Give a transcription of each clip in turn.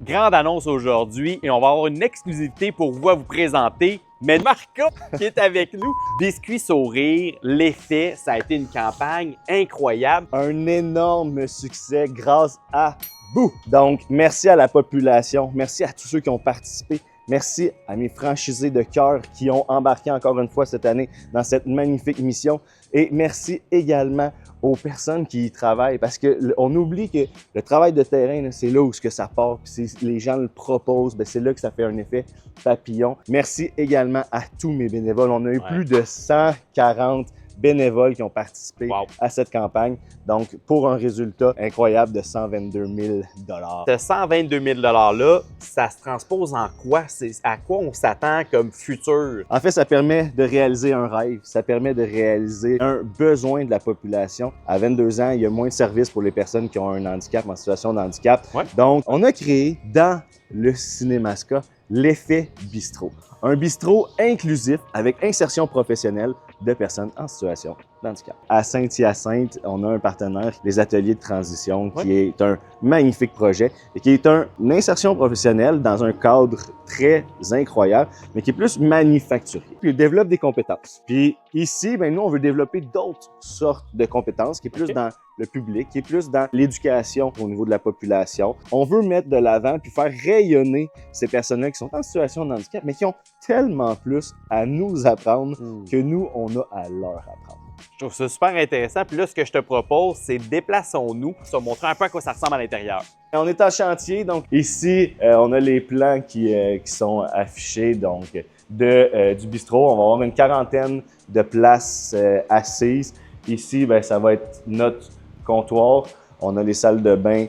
grande annonce aujourd'hui et on va avoir une exclusivité pour vous à vous présenter. Mais Marco qui est avec nous, Biscuit Sourire, l'effet, ça a été une campagne incroyable. Un énorme succès grâce à vous. Donc, merci à la population, merci à tous ceux qui ont participé. Merci à mes franchisés de cœur qui ont embarqué encore une fois cette année dans cette magnifique mission. Et merci également aux personnes qui y travaillent parce qu'on oublie que le travail de terrain, c'est là où ça part. Puis les gens le proposent, c'est là que ça fait un effet papillon. Merci également à tous mes bénévoles. On a eu plus de 140 bénévoles qui ont participé à cette campagne. Donc, pour un résultat incroyable de 122 000 $. Ce 122 000 $-là, ça se transpose en quoi? À quoi on s'attend comme futur? En fait, ça permet de réaliser un rêve. Ça permet de réaliser un besoin de la population. À 22 ans, il y a moins de services pour les personnes qui ont un handicap, en situation de handicap. Donc, on a créé dans le Cinémascope l'effet bistrot. Un bistrot inclusif avec insertion professionnelle de personnes en situation de handicap. À Saint-Hyacinthe, on a un partenaire, les ateliers de transition, qui est un magnifique projet et qui est une insertion professionnelle dans un cadre très incroyable, mais qui est plus manufacturier. Puis il développe des compétences. Puis ici, nous, on veut développer d'autres sortes de compétences, qui est plus dans le public, qui est plus dans l'éducation au niveau de la population. On veut mettre de l'avant puis faire rayonner ces personnes-là qui sont en situation de handicap, mais qui ont tellement plus à nous apprendre que nous, on a à leur apprendre. Je trouve ça super intéressant. Puis là, ce que je te propose, c'est déplaçons-nous pour te montrer un peu à quoi ça ressemble à l'intérieur. On est en chantier, donc ici, on a les plans qui sont affichés donc du bistrot. On va avoir une quarantaine de places assises. Ici, ça va être notre comptoir. On a les salles de bain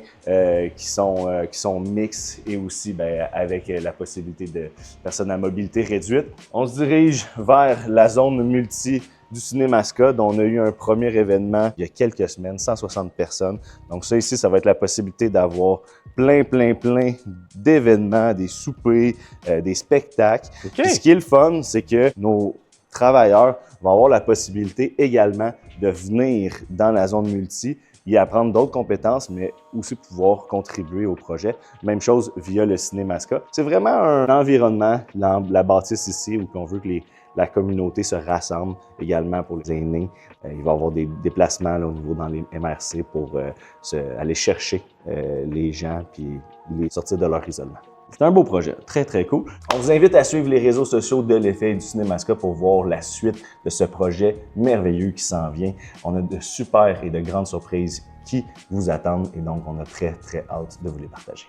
qui sont mixtes et aussi avec la possibilité de personnes à mobilité réduite. On se dirige vers la zone multi du Cinémascope, dont on a eu un premier événement il y a quelques semaines, 160 personnes. Donc ça ici, ça va être la possibilité d'avoir plein d'événements, des soupers, des spectacles. Puis ce qui est le fun, c'est que nos travailleurs vont avoir la possibilité également de venir dans la zone multi, y apprendre d'autres compétences, mais aussi pouvoir contribuer au projet. Même chose via le Cinémascope. C'est vraiment un environnement, la bâtisse ici, où on veut que la communauté se rassemble également pour les aînés. Il va y avoir des déplacements là, au niveau dans les MRC pour aller chercher les gens puis les sortir de leur isolement. C'est un beau projet, très cool. On vous invite à suivre les réseaux sociaux de l'effet du Cinémascope pour voir la suite de ce projet merveilleux qui s'en vient. On a de super et de grandes surprises qui vous attendent et donc on a très hâte de vous les partager.